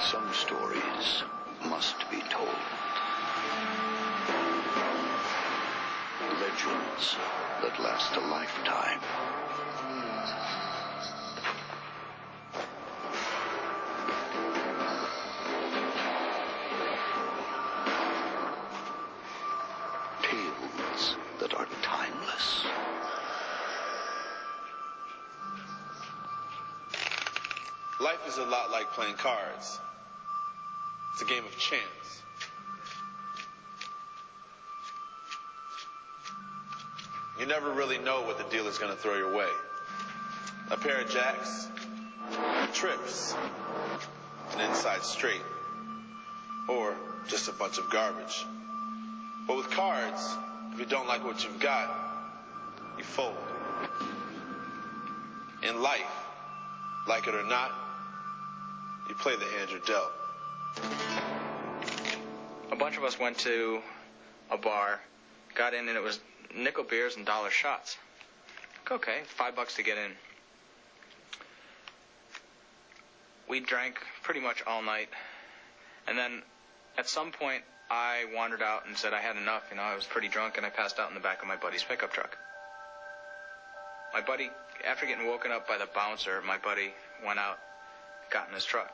Some stories must be told. Legends that last a lifetime. Tales that are timeless. Life is a lot like playing cards. It's a game of chance. You never really know what the dealer's going to throw your way. A pair of jacks, trips, an inside straight, or just a bunch of garbage. But with cards, if you don't like what you've got, you fold. In life, like it or not, you play the hand you're dealt. A bunch of us went to a bar, got in, and it was nickel beers and dollar shots. Okay, $5 to get in. We drank pretty much all night, and then at some point I wandered out and said I had enough. I was pretty drunk, and I passed out in the back of my buddy's pickup truck. My buddy, after getting woken up by the bouncer, my buddy went out, got in his truck,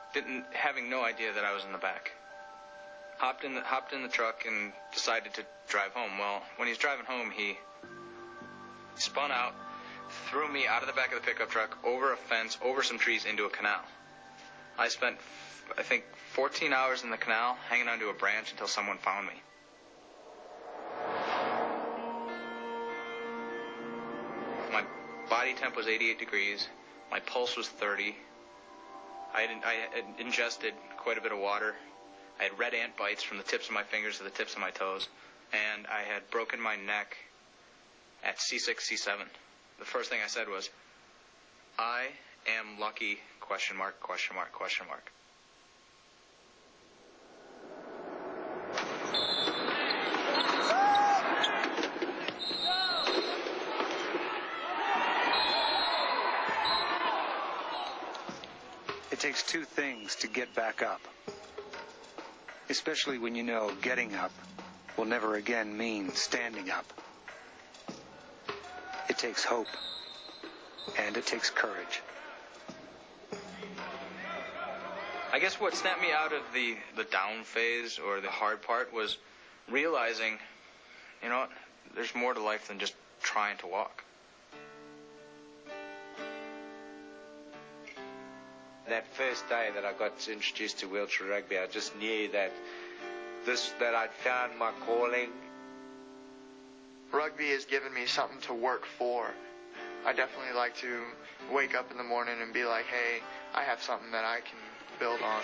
having no idea that I was in the back. Hopped in the truck and decided to drive home. Well, when he was driving home, he spun out, threw me out of the back of the pickup truck, over a fence, over some trees, into a canal. I spent, I think, 14 hours in the canal, hanging onto a branch until someone found me. My body temp was 88 degrees. My pulse was 30. I had ingested quite a bit of water. I had red ant bites from the tips of my fingers to the tips of my toes. And I had broken my neck at C6, C7. The first thing I said was, I am lucky, question mark, question mark, question mark. It takes two things to get back up. Especially when you know getting up will never again mean standing up. It takes hope, and it takes courage. I guess what snapped me out of the down phase, or the hard part, was realizing, there's more to life than just trying to walk. That first day that I got introduced to wheelchair rugby, I just knew that I'd found my calling. Rugby has given me something to work for. I definitely like to wake up in the morning and be like, hey, I have something that I can build on.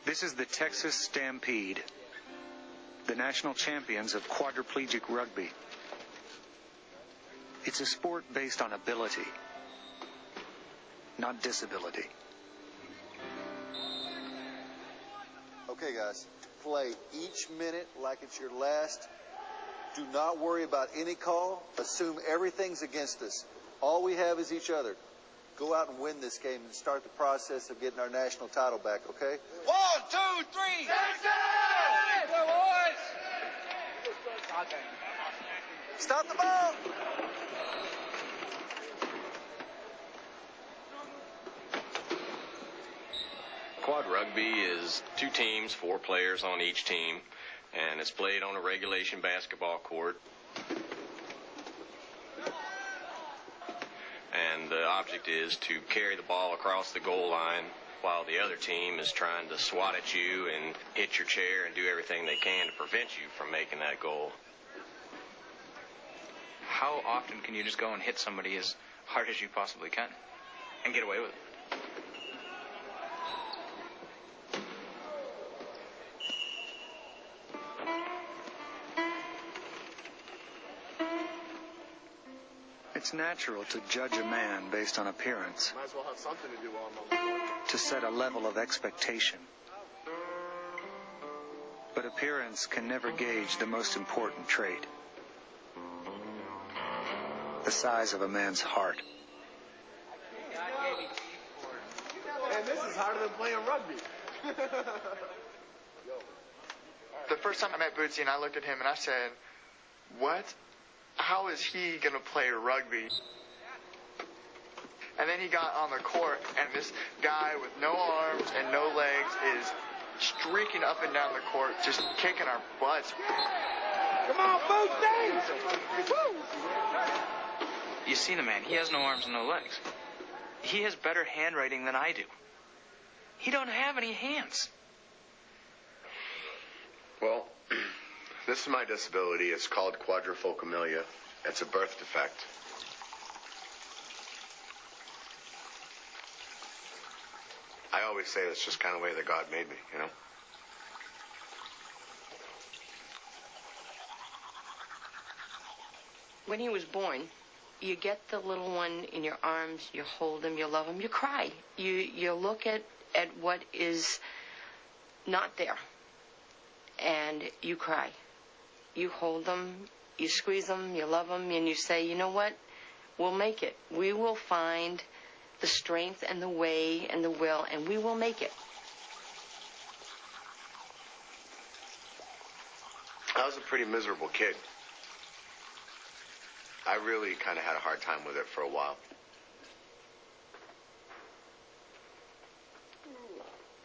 This is the Texas Stampede, the national champions of quadriplegic rugby. It's a sport based on ability, not disability. Okay, guys, play each minute like it's your last. Do not worry about any call. Assume everything's against us. All we have is each other. Go out and win this game and start the process of getting our national title back, okay? 1, 2, 3! Texas! Go, boys! Stop the ball! Quad rugby is 2 teams, 4 players on each team, and it's played on a regulation basketball court. And the object is to carry the ball across the goal line while the other team is trying to swat at you and hit your chair and do everything they can to prevent you from making that goal. How often can you just go and hit somebody as hard as you possibly can and get away with it? It's natural to judge a man based on appearance, Might as well have something to do while I'm on the court. to set a level of expectation. But appearance can never gauge the most important trait, the size of a man's heart. playing this is harder than playing rugby. The first time I met Bootsy and I looked at him and I said, what? How is he going to play rugby? And then he got on the court and this guy with no arms and no legs is streaking up and down the court, just kicking our butts. Come on, Bootsy! Woo! You see the man, he has no arms and no legs. He has better handwriting than I do. He don't have any hands. Well, this is my disability. It's called quadrifocomelia. It's a birth defect. I always say it's just kind of the way that God made me, you know? When he was born, you get the little one in your arms, you hold him, you love him, you cry. You look at what is not there, and you cry. You hold them, you squeeze them, you love them, and you say, you know what? We'll make it. We will find the strength and the way and the will, and we will make it. I was a pretty miserable kid. I really kind of had a hard time with it for a while.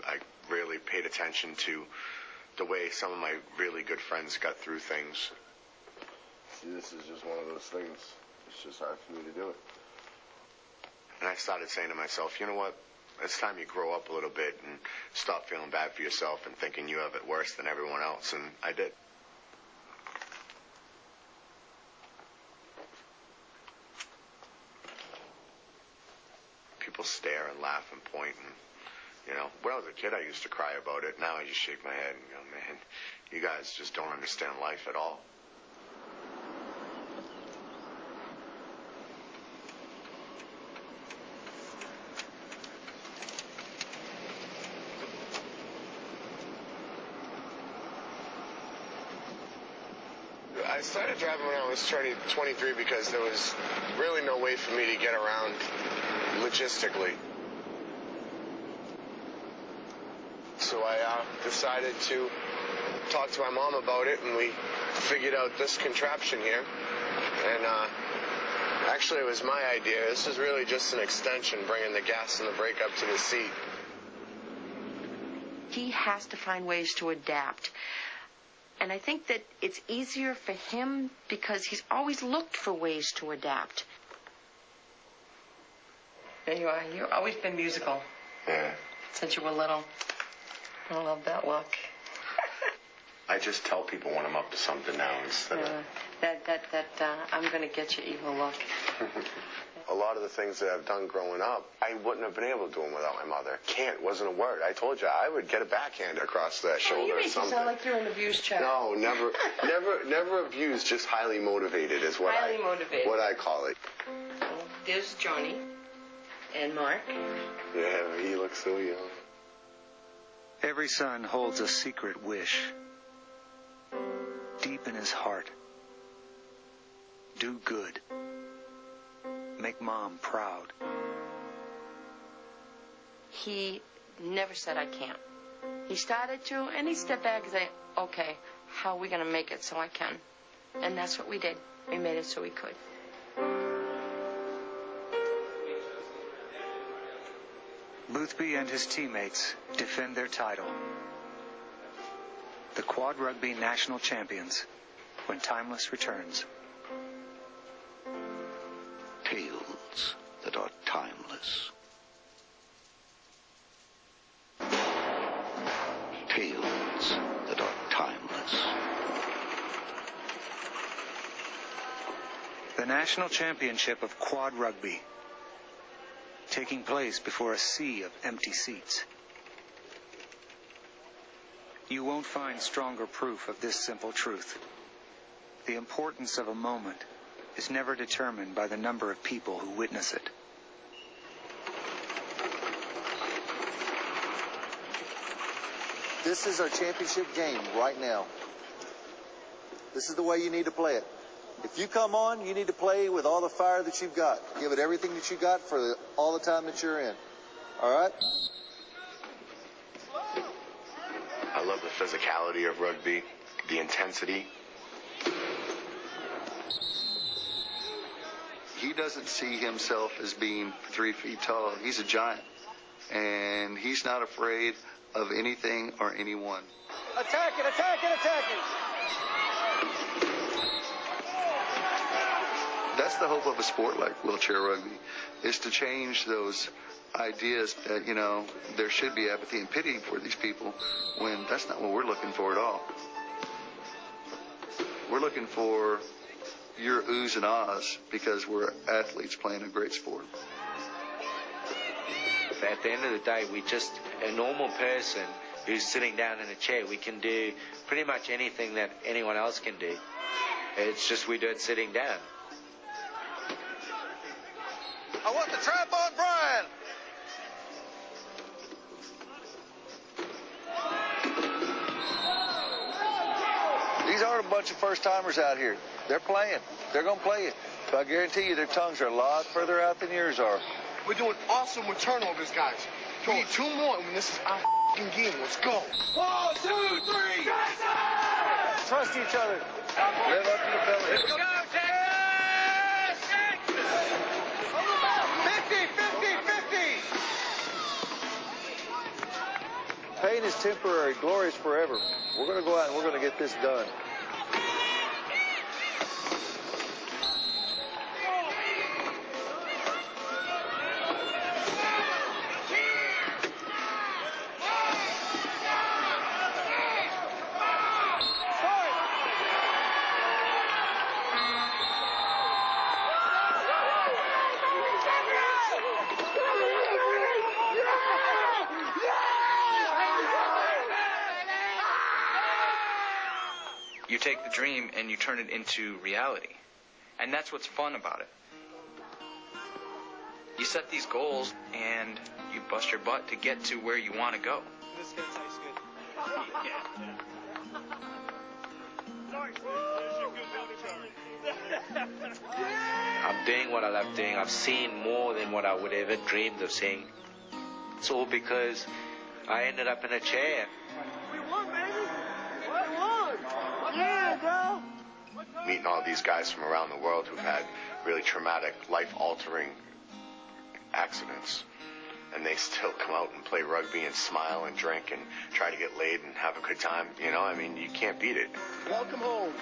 I really paid attention to the way some of my really good friends got through things. See, this is just one of those things. It's just hard for me to do it. And I started saying to myself, you know what? It's time you grow up a little bit and stop feeling bad for yourself and thinking you have it worse than everyone else. And I did. People stare and laugh and point, and you know, when I was a kid I used to cry about it. Now I just shake my head and go, man, you guys just don't understand life at all. I started driving when I was 23 because there was really no way for me to get around logistically. So I decided to talk to my mom about it, and we figured out this contraption here. And actually, it was my idea. This is really just an extension, bringing the gas and the brake up to the seat. He has to find ways to adapt. And I think that it's easier for him because he's always looked for ways to adapt. There you are. You've always been musical. Yeah. Since you were little. I love that look. I just tell people when I'm up to something now instead of... I'm going to get your evil look. A lot of the things that I've done growing up, I wouldn't have been able to do them without my mother. Can't wasn't a word. I told you, I would get a backhand across that shoulder you or make something. You sound like you're an abused child. No, never abused, just highly motivated is what what I call it. There's Johnny and Mark. Yeah, he looks so young. Every son holds a secret wish deep in his heart. Do good. Make mom proud. He never said I can't. He started to, and he stepped back and said, okay, how are we going to make it so I can? And that's what we did. We made it so we could. Boothby and his teammates defend their title. The Quad Rugby National Champions, when Timeless returns. Tales that are timeless. Tales that are timeless. The National Championship of Quad Rugby, taking place before a sea of empty seats. You won't find stronger proof of this simple truth. The importance of a moment is never determined by the number of people who witness it. This is our championship game right now. This is the way you need to play it. If you come on, you need to play with all the fire that you've got. Give it everything that you got for all the time that you're in. All right? I love the physicality of rugby, the intensity. He doesn't see himself as being 3 feet tall. He's a giant. And he's not afraid of anything or anyone. Attack it, attack it, attack it! That's the hope of a sport like wheelchair rugby, is to change those ideas that, you know, there should be apathy and pity for these people, when that's not what we're looking for at all. We're looking for your oohs and ahs because we're athletes playing a great sport. At the end of the day, we're just a normal person who's sitting down in a chair. We can do pretty much anything that anyone else can do. It's just we do it sitting down. I want the trap on Brian! These aren't a bunch of first-timers out here. They're playing. They're going to play it. But I guarantee you their tongues are a lot further out than yours are. We're doing awesome with turnovers, guys. We need 2 more, and this is our game. Let's go. 1, 2, 3! Trust each other. Live up to the belly. Let's go, Texas! 50, 50, 50! Pain is temporary. Glory is forever. We're going to go out and we're going to get this done. You take the dream and you turn it into reality. And that's what's fun about it. You set these goals and you bust your butt to get to where you want to go. This guy tastes good. I'm doing what I love doing. I've seen more than what I would ever dreamed of seeing. It's all because I ended up in a chair. We won, baby! We won! Yeah, bro! Meeting all these guys from around the world who've had really traumatic, life-altering accidents. And they still come out and play rugby and smile and drink and try to get laid and have a good time. You know, I mean, you can't beat it. Welcome home.